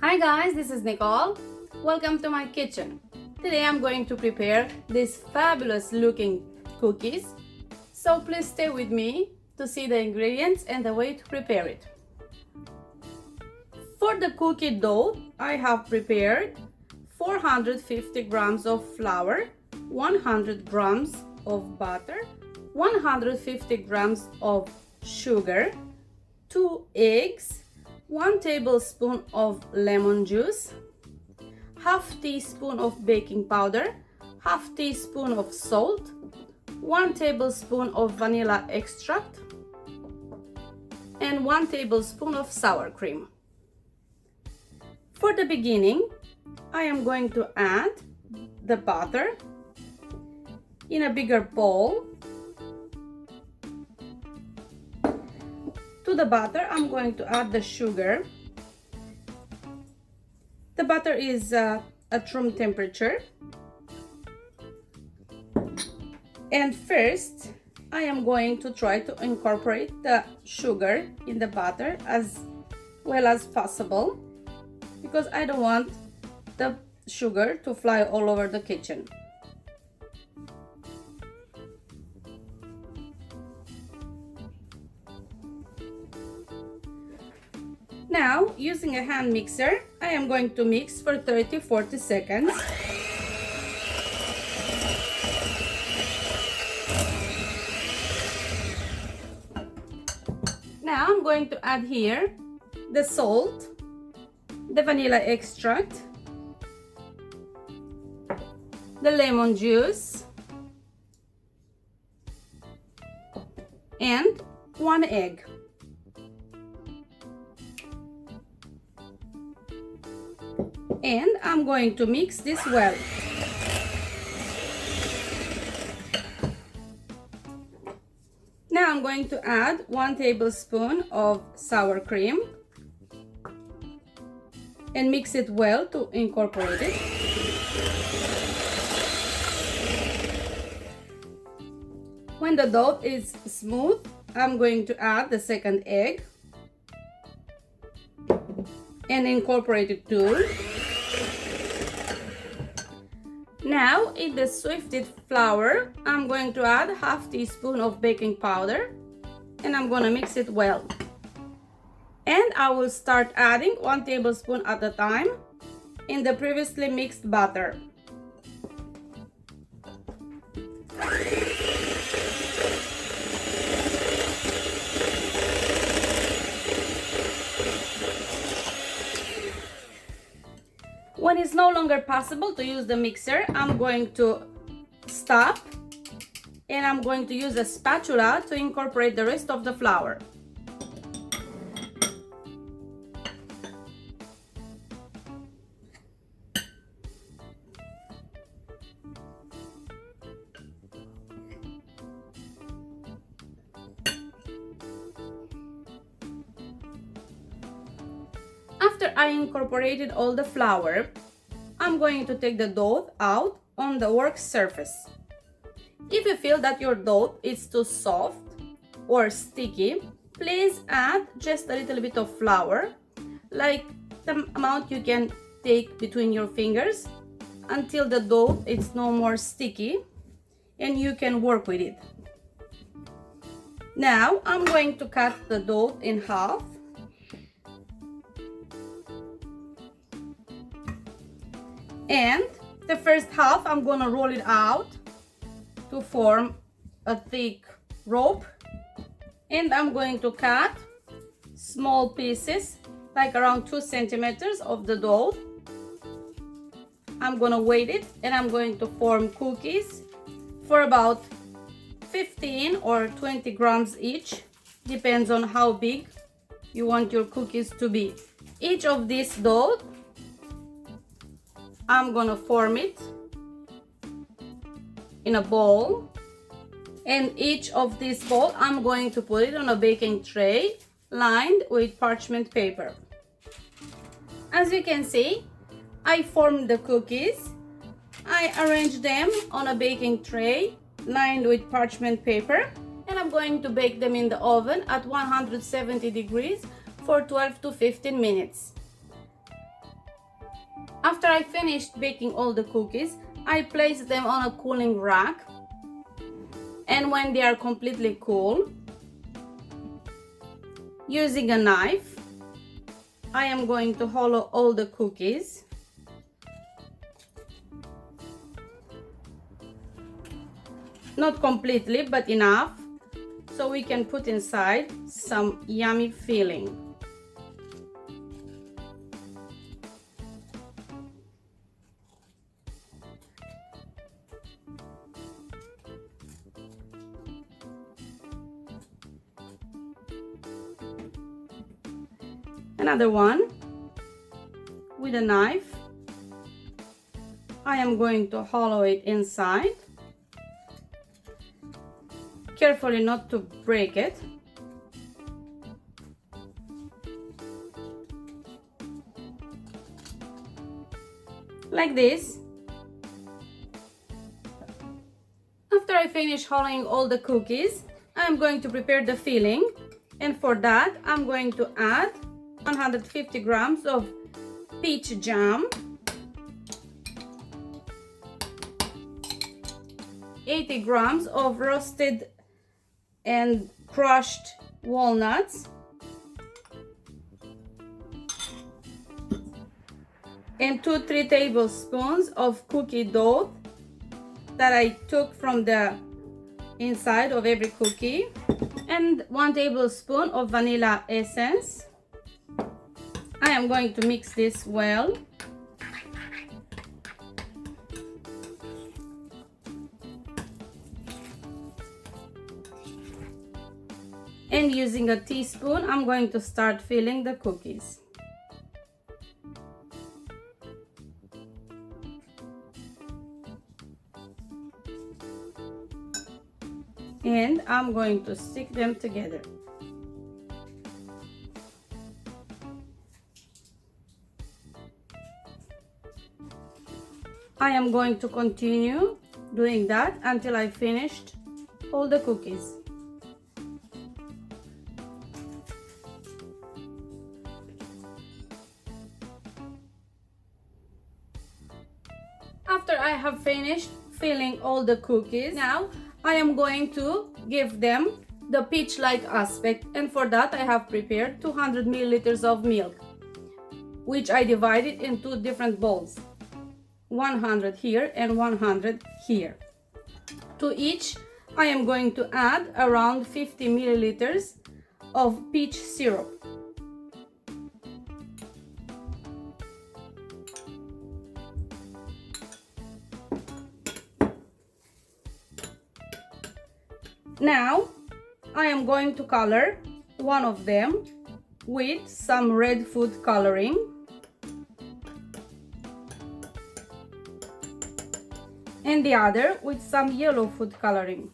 Hi guys, this is Nicole. Welcome to my kitchen. Today I'm going to prepare these fabulous looking cookies. So please stay with me to see the ingredients and the way to prepare it. For the cookie dough, I have prepared 450 grams of flour, 100 grams of butter, 150 grams of sugar, 2 eggs, 1 tablespoon of lemon juice, half teaspoon of baking powder, half teaspoon of salt, 1 tablespoon of vanilla extract, and 1 tablespoon of sour cream. For the beginning, I am going to add the butter in a bigger bowl. To the butter, I'm going to add the sugar. The butter is at room temperature. And first, I am going to try to incorporate the sugar in the butter as well as possible, because I don't want the sugar to fly all over the kitchen. Now, using a hand mixer, I am going to mix for 30-40 seconds. Now I'm going to add here the salt, the vanilla extract, the lemon juice, and 1 egg. And I'm going to mix this well. Now I'm going to add 1 tablespoon of sour cream and mix it well to incorporate it. When the dough is smooth, I'm going to add the second egg and incorporate it too. Now, in the sifted flour, I'm going to add half teaspoon of baking powder and I'm going to mix it well. And I will start adding 1 tablespoon at a time in the previously mixed batter. When it's no longer possible to use the mixer, I'm going to stop and I'm going to use a spatula to incorporate the rest of the flour. After I incorporated all the flour, I'm going to take the dough out on the work surface. If you feel that your dough is too soft or sticky, please add just a little bit of flour, like the amount you can take between your fingers, until the dough is no more sticky and you can work with it. Now I'm going to cut the dough in half. And the first half, I'm gonna roll it out to form a thick rope. And I'm going to cut small pieces, like around 2 centimeters of the dough. I'm gonna weight it and I'm going to form cookies for about 15 or 20 grams each. Depends on how big you want your cookies to be. Each of these dough, I'm gonna form it in a bowl, and each of these balls I'm going to put it on a baking tray lined with parchment paper. As you can see, I formed the cookies. I arranged them on a baking tray lined with parchment paper, and I'm going to bake them in the oven at 170 degrees for 12 to 15 minutes. After I finished baking all the cookies, I placed them on a cooling rack, and when they are completely cool, using a knife, I am going to hollow all the cookies. Not completely, but enough so we can put inside some yummy filling. Another one with a knife. I am going to hollow it inside. Carefully not to break it. Like this. After I finish hollowing all the cookies, I'm going to prepare the filling, and for that I'm going to add 150 grams of peach jam, 80 grams of roasted and crushed walnuts, and 2-3 tablespoons of cookie dough that I took from the inside of every cookie, and 1 tablespoon of vanilla essence. I am going to mix this well. And using a teaspoon, I'm going to start filling the cookies. And I'm going to stick them together. I am going to continue doing that until I finished all the cookies. After I have finished filling all the cookies, now I am going to give them the peach-like aspect, and for that I have prepared 200 milliliters of milk, which I divided in 2 different bowls, 100 here and 100 here. To each I am going to add around 50 milliliters of peach syrup. Now I am going to color one of them with some red food coloring, and the other with some yellow food coloring.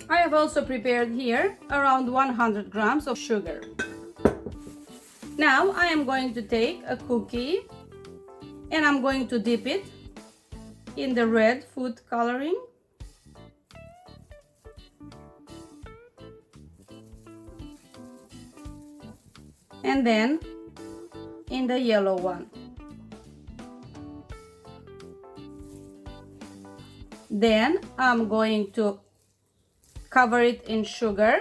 I have also prepared here around 100 grams of sugar. Now I am going to take a cookie and I'm going to dip it in the red food coloring. And then in the yellow one. Then I'm going to cover it in sugar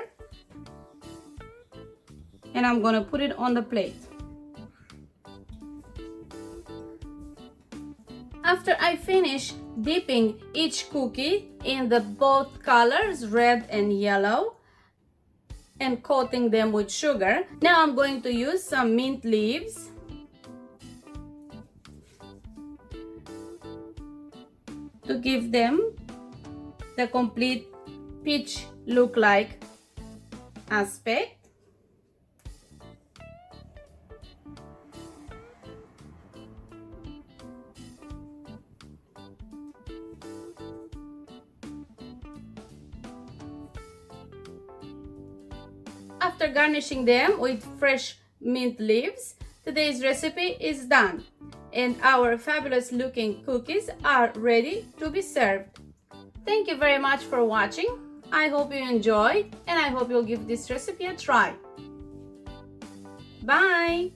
and I'm going to put it on the plate. After I finish dipping each cookie in the both colors, red and yellow, and coating them with sugar, now I'm going to use some mint leaves to give them the complete peach look-like aspect. After garnishing them with fresh mint leaves, today's recipe is done and our fabulous looking cookies are ready to be served. Thank you very much for watching. I hope you enjoyed and I hope you'll give this recipe a try. Bye!